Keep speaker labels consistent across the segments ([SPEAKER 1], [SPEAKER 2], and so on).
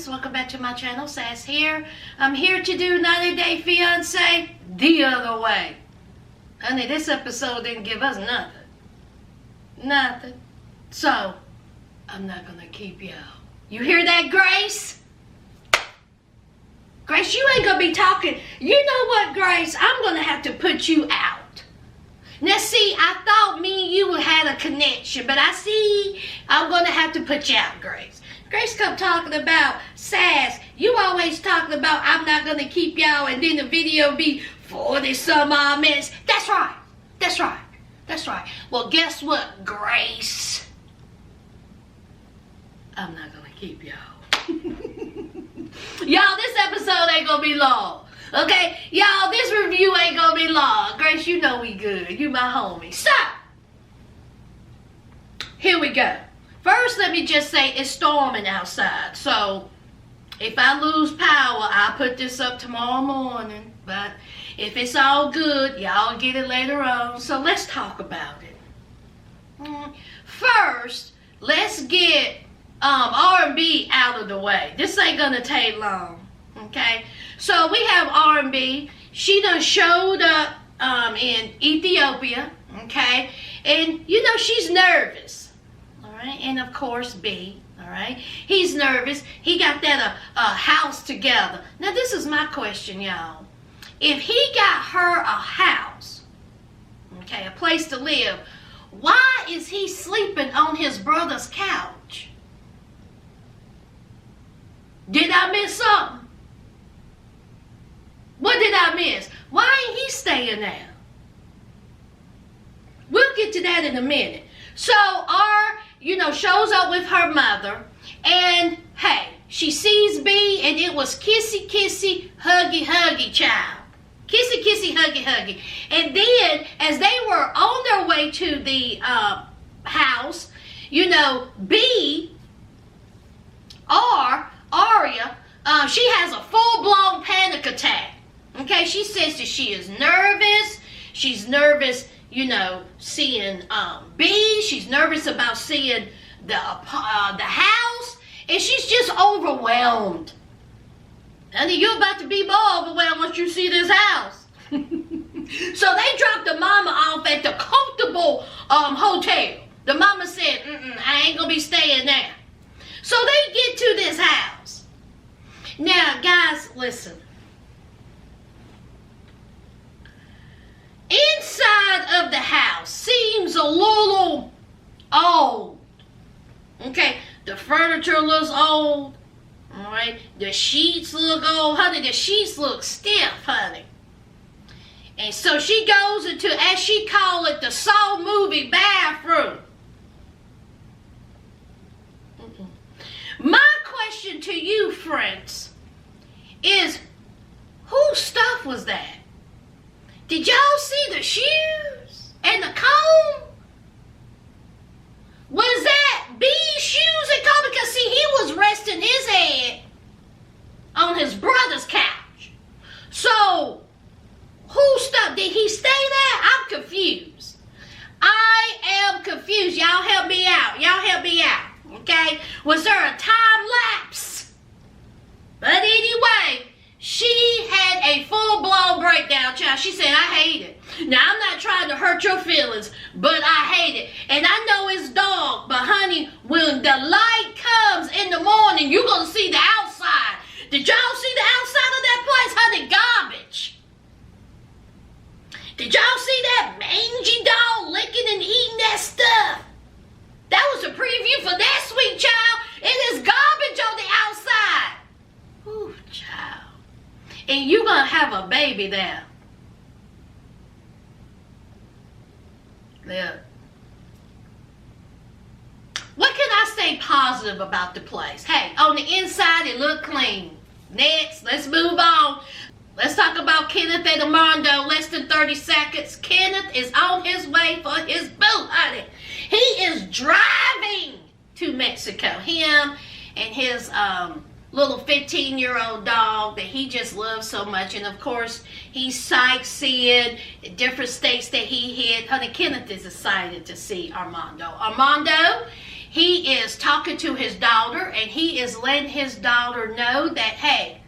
[SPEAKER 1] guys, welcome back to my channel. Sass here. I'm here to do 90-Day Fiance the other way. Honey, this episode didn't give us nothing. So, I'm not gonna keep y'all. You hear that, Grace? Grace, you ain't gonna be talking. You know what, Grace? I'm gonna have to put you out. Now, see, I thought me and you had a connection, but I see I'm gonna have to put you out, Grace. Grace kept talking about Sass. You always talking about I'm not going to keep y'all and then the video be 40 some odd minutes. That's right. Well, guess what, Grace? I'm not going to keep y'all. Y'all, this episode ain't going to be long. Okay? Y'all, this review ain't going to be long. Grace, you know we good. You my homie. So, here we go. First, let me just say it's storming outside. So, if I lose power, I'll put this up tomorrow morning. But if it's all good, y'all get it later on. So, let's talk about it. First, let's get R&B out of the way. This ain't going to take long. Okay? So, we have R&B. She done showed up in Ethiopia. Okay? And, you know, she's nervous. Right? And of course B, all right? He's nervous. He got that house together. Now this is my question, y'all. If he got her a house, okay, a place to live, why is he sleeping on his brother's couch? Did I miss something? What did I miss? Why ain't he staying there? We'll get to that in a minute. So shows up with her mother, and hey, she sees B, and it was kissy, kissy, huggy, huggy, child. Kissy, kissy, huggy, huggy. And then, as they were on their way to the house, B, Ariela, she has a full-blown panic attack. Okay, she says that she is nervous. She's nervous, seeing B. She's nervous about seeing the house, and she's just overwhelmed. Honey, you're about to be more overwhelmed once you see this house. So they dropped the mama off at the comfortable hotel. The mama said, I ain't gonna be staying there. So they get to this house. Now, guys, listen. Inside of the house seems a little old. Okay, the furniture looks old. All right, the sheets look old. Honey, the sheets look stiff, honey. And so she goes into, as she call it, the Saw movie bathroom. My question to you, friends, is whose stuff was that? Did y'all see the shoes and the comb? Was that B's shoes and comb? Because see, he was resting his head on his brother's couch. So, whose stuff? Did he stay there? I'm confused. I am confused. Y'all help me out. Okay? Was there a time lapse? But anyway, she had a full-blown breakdown, child. She said, I hate it. Now, I'm not trying to hurt your feelings, but I hate it. And I know it's dark, but honey, when the light comes in the morning, you're going to see the outside. Did y'all see the outside of that place? Honey, garbage. Did y'all see that mangy dog licking and eating that stuff? That was a preview for that sweet child. It is garbage on the outside. Ooh, child. And you're going to have a baby there. Yeah. What can I say positive about the place? Hey, on the inside, it looked clean. Next, let's move on. Let's talk about Kenneth and Armando. Less than 30 seconds. Kenneth is on his way for his boot, honey. He is driving to Mexico. Him and his little 15-year-old dog that he just loves so much. And of course, he's sightseeing different states that he hit. Honey, Kenneth is excited to see Armando. Armando he is talking to his daughter, and he is letting his daughter know that, hey,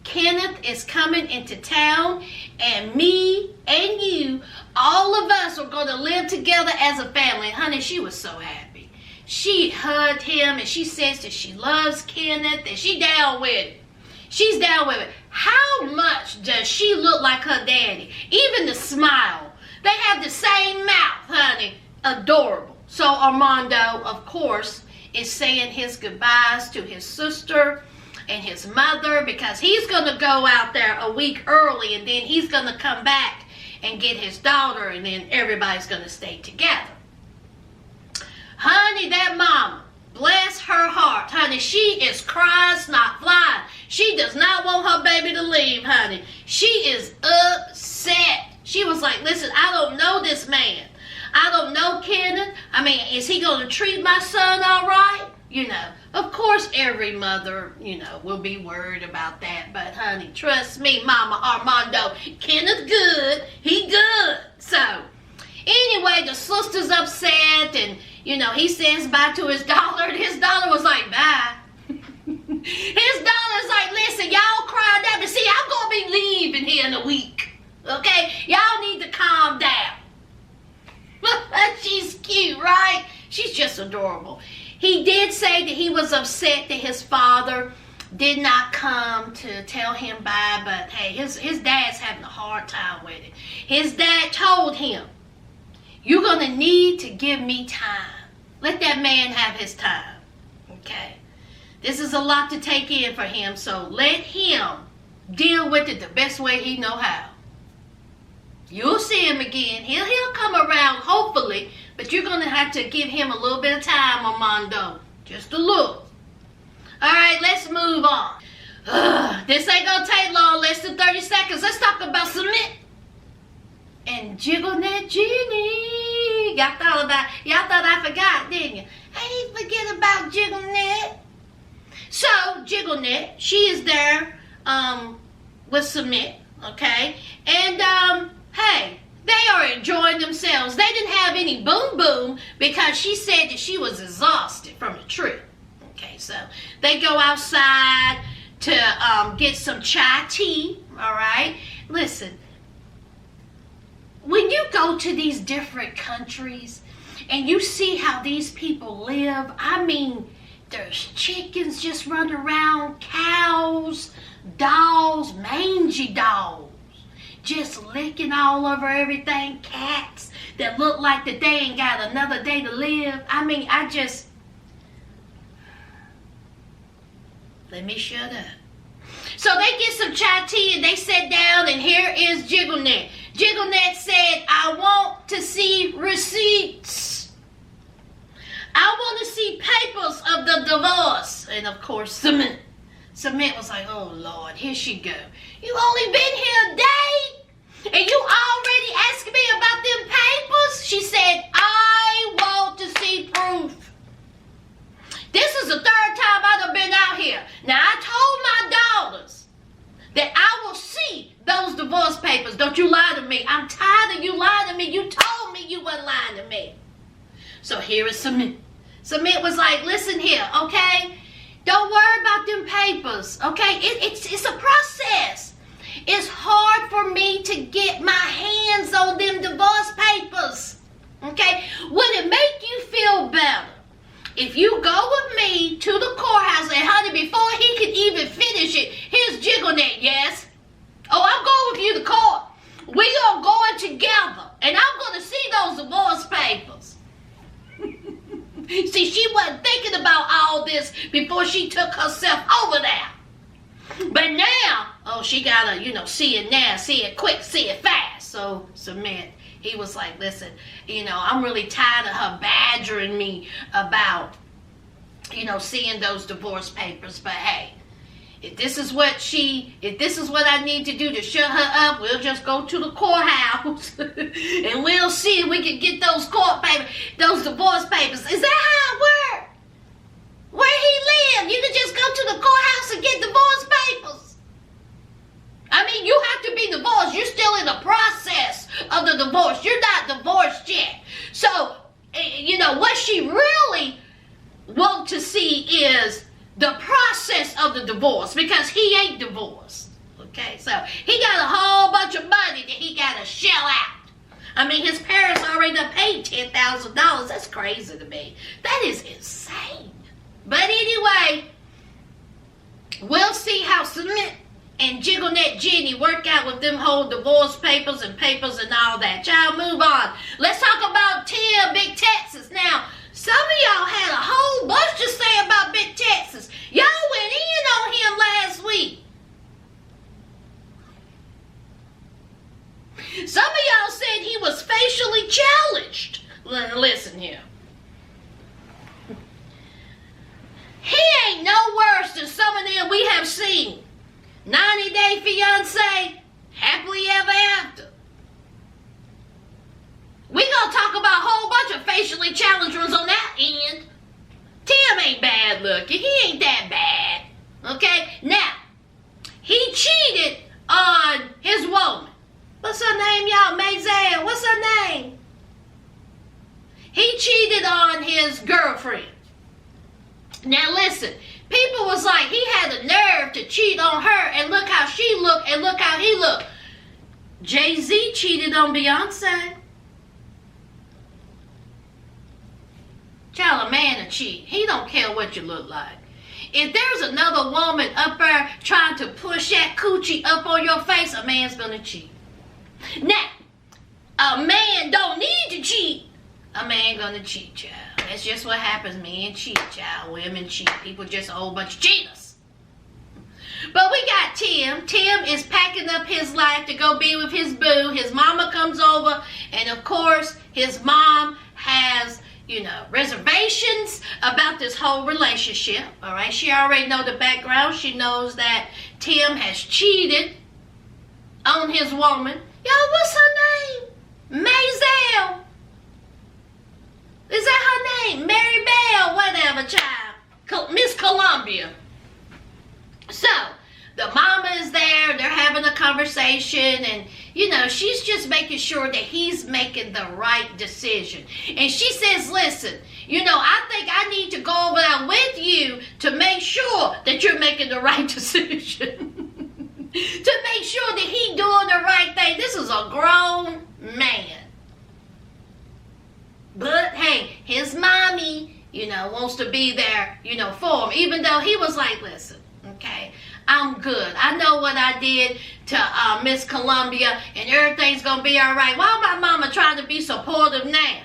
[SPEAKER 1] Kenneth is coming into town, and me and you, all of us are going to live together as a family. And honey, she was so happy. She hugged him, and she says that she loves Kenneth, and she down with it. She's down with it. How much does she look like her daddy? Even the smile. They have the same mouth, honey. Adorable. So Armando, of course, is saying his goodbyes to his sister and his mother, because he's going to go out there a week early, and then he's going to come back and get his daughter, and then everybody's going to stay together. Honey, that mama, bless her heart, honey, she is crying, not flying. She does not want her baby to leave, honey. She is upset. She was like, listen, I don't know this man. I don't know Kenneth. I mean, is he going to treat my son all right? You know, of course every mother, you know, will be worried about that. But honey, trust me, Mama Armando, Kenneth good. He good. So, anyway, the sister's upset, and, you know, he says bye to his daughter, and his daughter was like, bye. His daughter's like, listen, y'all crying that, but see, I'm going to be leaving here in a week. Okay? Y'all need to calm down. She's cute, right? She's just adorable. He did say that he was upset that his father did not come to tell him bye, but hey, his dad's having a hard time with it. His dad told him, you're going to need to give me time. Let that man have his time. Okay? This is a lot to take in for him, so let him deal with it the best way he know how. You'll see him again. He'll come around, hopefully, but you're going to have to give him a little bit of time, Armando. Just a little. All right, let's move on. This ain't going to take long, less than 30 seconds. Let's talk about Sumit and Jenny. Y'all thought I forgot, didn't you? I didn't forget about Jigglenet. So, Jigglenet, she is there with Sumit, okay? And, hey, they are enjoying themselves. They didn't have any boom because she said that she was exhausted from the trip. Okay, so they go outside to get some chai tea, all right? Listen, when you go to these different countries and you see how these people live, I mean, there's chickens just running around, cows, dogs, mangy dogs, just licking all over everything, cats that look like that they ain't got another day to live. I mean, let me shut up. So they get some chai tea and they sit down, and here is Jigglenet. Jigglenet said, I want to see receipts. I want to see papers of the divorce. And of course, Sumit was like, oh Lord, here she go. You only been here a day? And you already asking me about them papers? She said, I want to see proof. This is the third time I've been out here. Now, I told my daughters that I will see those divorce papers. Don't you lie to me. I'm tired of you lying to me. You told me you weren't lying to me. So here is Sumit. Sumit was like, listen here, okay? Don't worry about them papers, okay? It's a process. It's hard for me to get my hands on them divorce papers, okay? Would it make you feel better if you go with me to the courthouse, and honey, before he could even finish it, here's Jigglenet, yes? Oh, I'm going with you to court. We are going together, and I'm going to see those divorce papers. See, she wasn't thinking about all this before she took herself over there. But now, oh, she gotta, see it now, see it quick, see it fast. So, Sumit, he was like, listen, I'm really tired of her badgering me about, seeing those divorce papers. But hey, if this is what I need to do to shut her up, we'll just go to the courthouse and we'll see if we can get those those divorce papers. Is that how it works? Where he live? You can just go to the courthouse and get divorce papers. I mean, you have to be divorced. You're still in the process of the divorce. You're not divorced yet. So, what she really want to see is the process of the divorce, because he ain't divorced. Okay, so he got a whole bunch of money that he got to shell out. I mean, his parents already done paid $10,000. That's crazy to me. That is insane. But anyway, we'll see how Sumit and Jenny work out with them whole divorce papers and all that. Child, move on. Let's talk about Tim, Big Texas. Now, some of y'all had a whole bunch to say about Big Texas. Y'all went in on him last week. Some of y'all said he was facially challenged. Listen here. He ain't no worse than some of them we have seen. 90 Day Fiance, Happily Ever After. We gonna talk about a whole bunch of facially challenged ones on that end. Tim ain't bad looking. He ain't that bad. Okay? Now, he cheated on his woman. What's her name, y'all? Maisel. What's her name? He cheated on his girlfriend. Now listen, people was like, he had the nerve to cheat on her, and look how she looked, and look how he looked. Jay-Z cheated on Beyonce. Tell a man to cheat. He don't care what you look like. If there's another woman up there trying to push that coochie up on your face, a man's gonna cheat. Now, a man don't need to cheat. A man gonna cheat, child. That's just what happens. Men cheat, child. Women cheat. People just a whole bunch of cheaters. But we got Tim. Tim is packing up his life to go be with his boo. His mama comes over, and of course, his mom has, reservations about this whole relationship. All right, she already know the background. She knows that Tim has cheated on his woman. Y'all, what's her name? Maisel. Is that her name? Mary Bell, whatever, child. Miss Columbia. So, the mama is there. They're having a conversation. And, she's just making sure that he's making the right decision. And she says, listen, I think I need to go over there with you to make sure that you're making the right decision. To make sure that he's doing the right thing. This is a grown man. But, hey, his mommy, wants to be there, for him. Even though he was like, listen, okay, I'm good. I know what I did to Miss Columbia, and everything's going to be all right. Why my mama trying to be supportive now?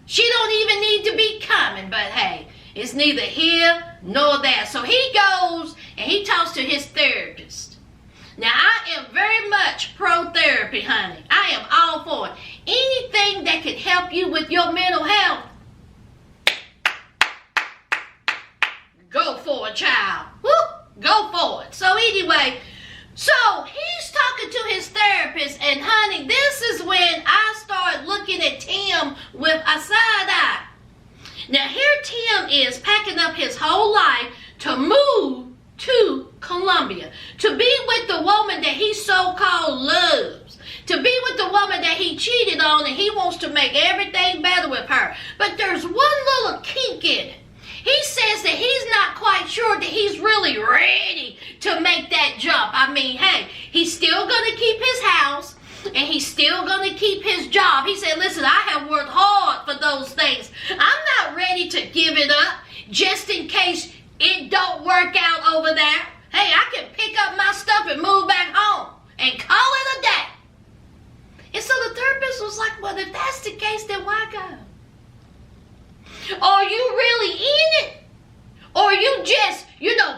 [SPEAKER 1] She don't even need to be coming, but, hey, it's neither here nor there. So he goes, and he talks to his therapist. Now, I am very much pro-therapy, honey. I am all for it. Anything that can help you with your mental health, go for it, child. Woo, go for it. So anyway, so he's talking to his therapist, and honey, this is when I start looking at Tim with a side eye. Now here Tim is packing up his whole life to move to Colombia, to be with the woman that he so-called loves, to be with the woman that he cheated on, and he wants to make everything better with her. But there's one little kink in it. He says that he's not quite sure that he's really ready to make that jump. I mean, hey, he's still going to keep his house, and he's still going to keep his job. He said, listen, I have worked hard for those things. I'm not ready to give it up just in case it don't work out over there. Hey, I can pick up my stuff and move back home and call it a day. And so the therapist was like, well, if that's the case, then why go? Are you really in it? Or you just,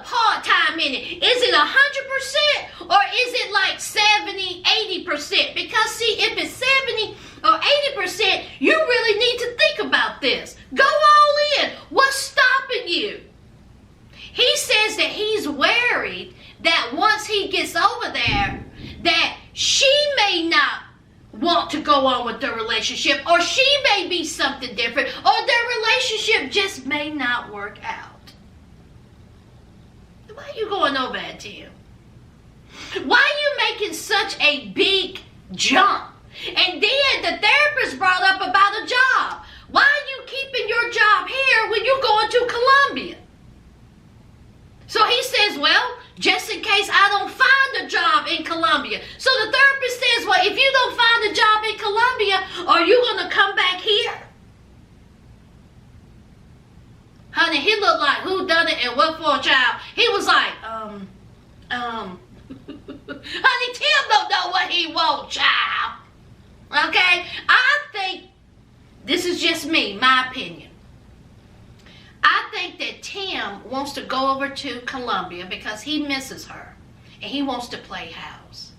[SPEAKER 1] part-time in it? Is it 100% or is it like 70, 80%? Because see, if it's 70 or 80%, you really need to think about this. Go all in. What's stopping you? He says that he's worried that once he gets over there, that she may not want to go on with the relationship, or she may be something different, or their relationship just may not work out. Why are you going over that, Tim? Why are you making such a big jump? And then the therapist brought up about a job. Why are you keeping your job here when you're going to Colombia? And what for, child? He was like, honey, Tim don't know what he wants, child. Okay? I think, this is just me, my opinion. I think that Tim wants to go over to Colombia because he misses her. And he wants to play house.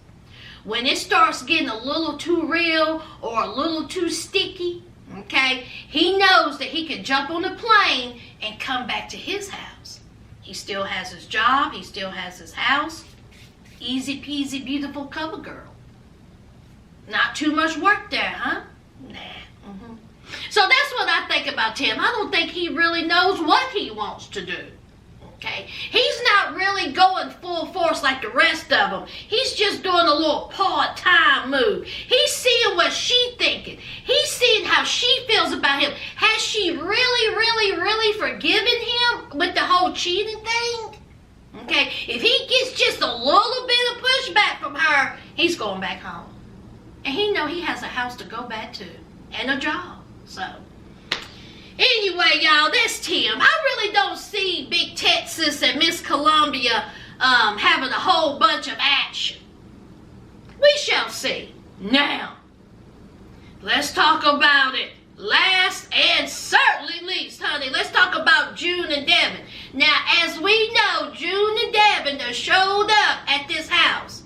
[SPEAKER 1] When it starts getting a little too real or a little too sticky, okay, he knows that he can jump on a plane and come back to his house. He still has his job. He still has his house. Easy peasy, beautiful cover girl. Not too much work there, huh? Nah. So that's what I think about Tim. I don't think he really knows what he wants to do. Okay? He's not really going full force like the rest of them. He's just doing a little part-time move. He's seeing what she's thinking. He's seeing how she feels about him. Has she really forgiven him with the whole cheating thing? Okay? If he gets just a little bit of pushback from her, he's going back home. And he know he has a house to go back to and a job. So, anyway, y'all, that's Tim. I really don't see Big Texas and Miss Columbia having a whole bunch of action. We shall see. Now, let's talk about it. Last and certainly least, honey, let's talk about June and Deavan. Now, as we know, June and Deavan have showed up at this house.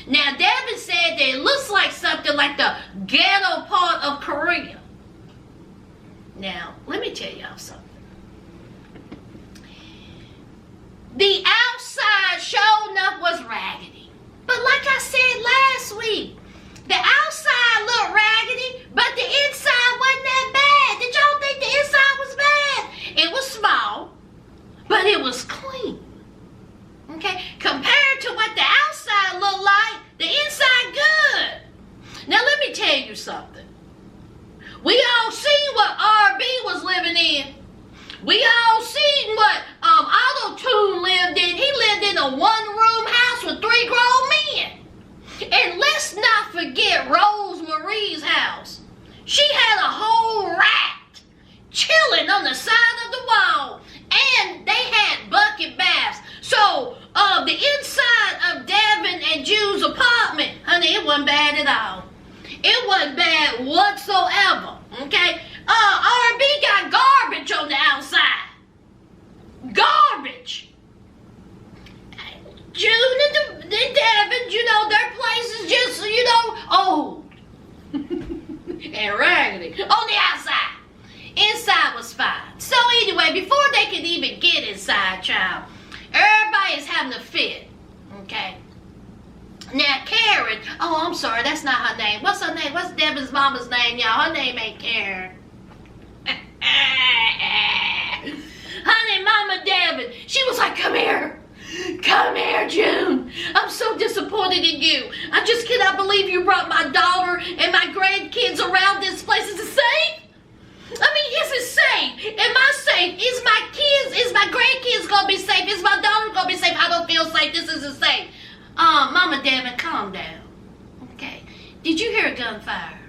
[SPEAKER 1] Now, Deavan said that it looks like something like the ghetto part of Korea. Now, let me tell y'all something. The outside sure enough was raggedy. But like I said last week, the outside looked raggedy, but the inside wasn't that bad. Did y'all think the inside was bad? It was small, but it was clean. Okay? Compared to what the outside looked like, the inside good. Now let me tell you something. We all seen what RB was living in. We all seen what Auto-Tune lived in. He lived in a one-room house with 3 grown men. And let's not forget Rosemarie's house. She had a whole rat chilling on the side of the wall. And they had bucket baths. So, the inside of Deavan and June's apartment, honey, it wasn't bad at all. It wasn't bad whatsoever, okay? R&B got garbage on the outside. Garbage. June and Deavan, you know, their place is just, you know, old. And raggedy. On the outside. Inside was fine. So anyway, before they could even get inside, child, everybody is having a fit, okay? Now, Karen, oh, I'm sorry, that's not her name. What's her name? What's Devan's mama's name, y'all? Her name ain't Karen. Honey, Mama Deavan, she was like, come here. Come here, June. I'm so disappointed in you. I just cannot believe you brought my daughter and my grandkids around this place. Is it safe? I mean, is it safe? Am I safe? Is my kids, is my grandkids going to be safe? Is my daughter going to be safe? I don't feel safe. This isn't safe. Mama Deavan, calm down. Okay. Did you hear gunfire?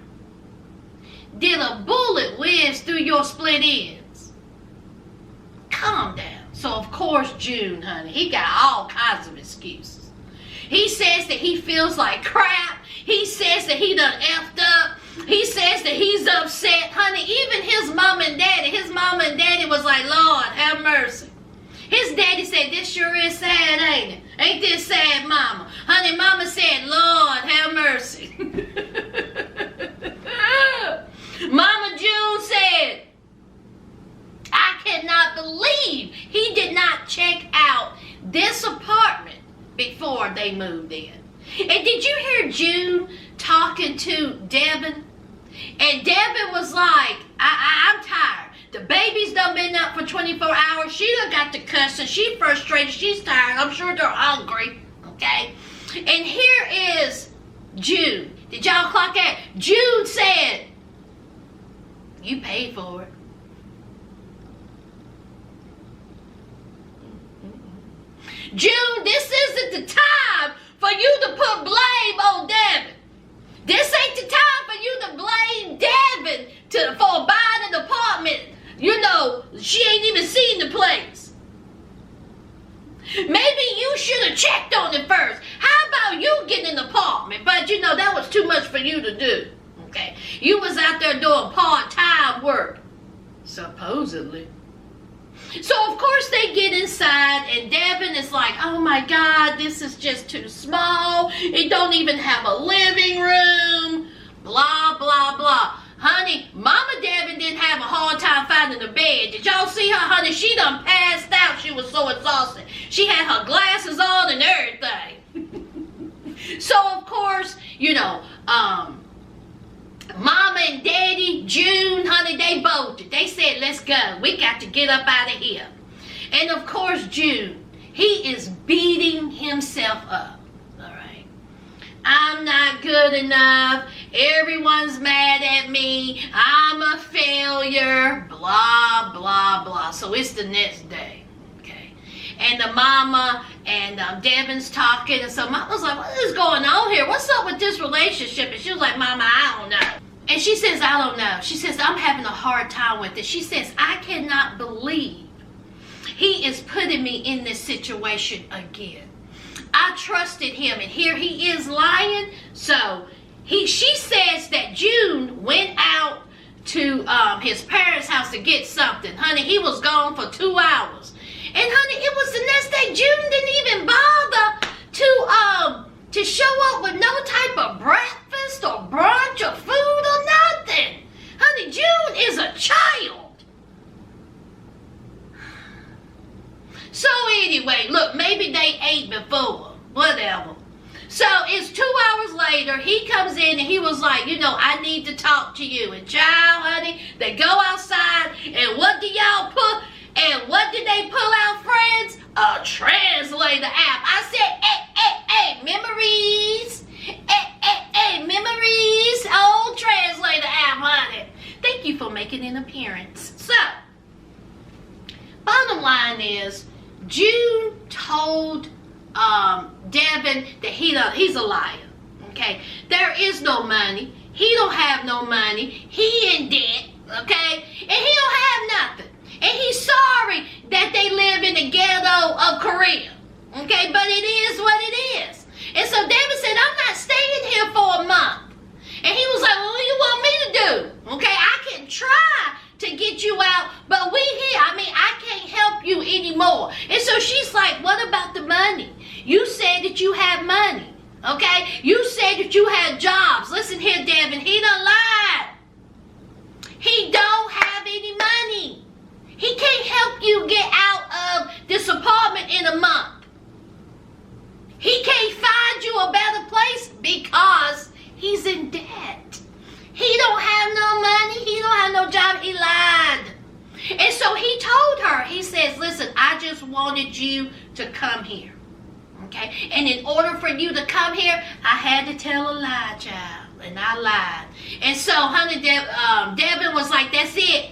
[SPEAKER 1] Did a bullet whiz through your split ends? Calm down. So, of course, June, honey, he got all kinds of excuses. He says that he feels like crap. He says that he done effed up. He says that he's upset. Honey, even his mama and daddy was like, Lord, have mercy. His daddy said, this sure is sad, ain't it? Ain't this sad, Mama? Honey, Mama said, Lord, have mercy. Mama June said, I cannot believe he did not check out this apartment before they moved in. And did you hear June talking to Deavan? And Deavan was like, I'm tired. The baby's done been up for 24 hours. She done got to cussing. She's frustrated. She's tired. I'm sure they're hungry. Okay? And here is June. Did y'all clock that? June said, you paid for it. June, this isn't the time for you to put blame on Deavan. This ain't the time for you to blame Deavan for buying an apartment. You know, she ain't even seen the place. on it first. How about you getting an apartment? But you know, that was too much for you to do. Okay. You was out there doing part-time work. Supposedly. So, of course, they get inside, and Deavan is like, oh, my God, this is just too small. It don't even have a living room. Blah, blah, blah. Honey, Mama Deavan didn't have a hard time finding a bed. Did y'all see her, honey? She done passed out. She was so exhausted. She had her glasses on and everything. So, of course, you know, Mama and Daddy, June, honey, they bolted. They said, let's go. We got to get up out of here. And, of course, June, he is beating himself up. All right. I'm not good enough. Everyone's mad at me. I'm a failure. Blah, blah, blah. So it's the next day. Okay. And the mama and Deavan's talking. And so Mama's like, what is going on here? What's up with this relationship? And she was like, Mama, I don't know. And she says, I don't know. She says, I'm having a hard time with it. She says, I cannot believe he is putting me in this situation again. I trusted him, and here he is lying. So she says that June went out to his parents' house to get something. Honey, he was gone for 2 hours. And honey, it was the next day. June didn't even bother to show up with no type of breakfast or brunch or food or nothing. Honey, June is a child. So anyway, look, maybe they ate before. Whatever. So it's 2 hours later, he comes in and he was like, you know, I need to talk to you. And child, honey, they go outside, and what do y'all put? And what did they pull out, friends? A translator app. I said, hey, memories. Hey, memories. Old translator app, honey. Thank you for making an appearance. So, bottom line is, June told Deavan that he's a liar. Okay? There is no money. He don't have no money. He in debt. Okay? And he don't have nothing. And he's sorry that they live in the ghetto of Korea. Okay? But it is what it is. And so Deavan said, I'm not staying here for a month. And he was like, well, what do you want me to do? Okay? I can try to get you out, but we here. I mean, I can't help you anymore. And so she's like, what about the money? You said that you had money. Okay? You said that you had jobs. Listen here, Deavan. He done lied. He don't have any money. He can't help you get out of this apartment in a month. He can't find you a better place because he's in debt. He don't have no money. He don't have no job. He lied. And so he told her, he says, listen, I just wanted you to come here. Okay? And in order for you to come here, I had to tell a lie, child. And I lied. And so, honey, Deavan was like, that's it.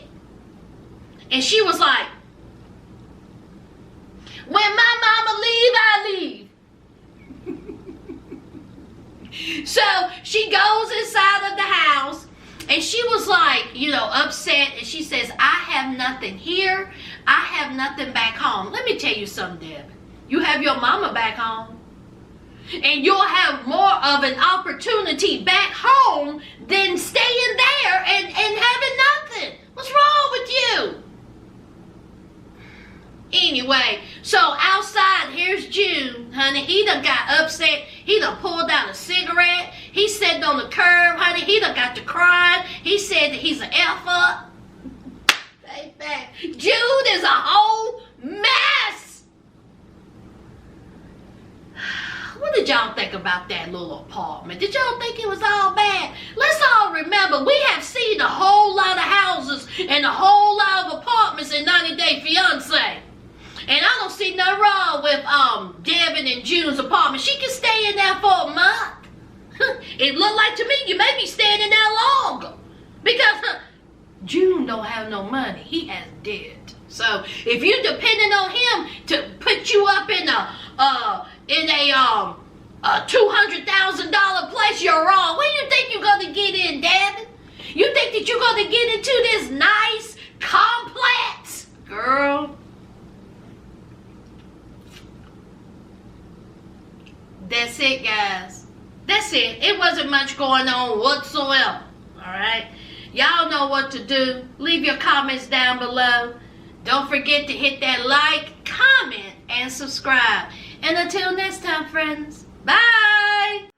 [SPEAKER 1] And she was like, when my mama leave, I leave. So she goes inside of the house, and she was like, you know, upset. And she says, I have nothing here. I have nothing back home. Let me tell you something, Deavan. You have your mama back home. And you'll have more of an opportunity back home than staying there and having nothing. What's wrong with you? Anyway, so outside, here's June, honey. He done got upset. He done pulled out a cigarette. He sat on the curb, honey. He done got to crying. He said that he's an F-up. June is a whole mess. What did y'all think about that little apartment? Did y'all think it was all bad? Let's all remember, we have seen a whole lot of houses and a whole lot of apartments in 90 Day Fiance. And I don't see nothing wrong with Deavan and June's apartment. She can stay in there for a month. It looked like to me you may be staying in there longer. Because June don't have no money. He has debt. So if you're depending on him to put you up in a $200,000 place, you're wrong. Where you think you're gonna get in, Deavan? You think that you're gonna get into this nice complex, girl? it, guys. That's it. It wasn't much going on whatsoever. Alright? Y'all know what to do. Leave your comments down below. Don't forget to hit that like, comment, and subscribe. And until next time, friends. Bye!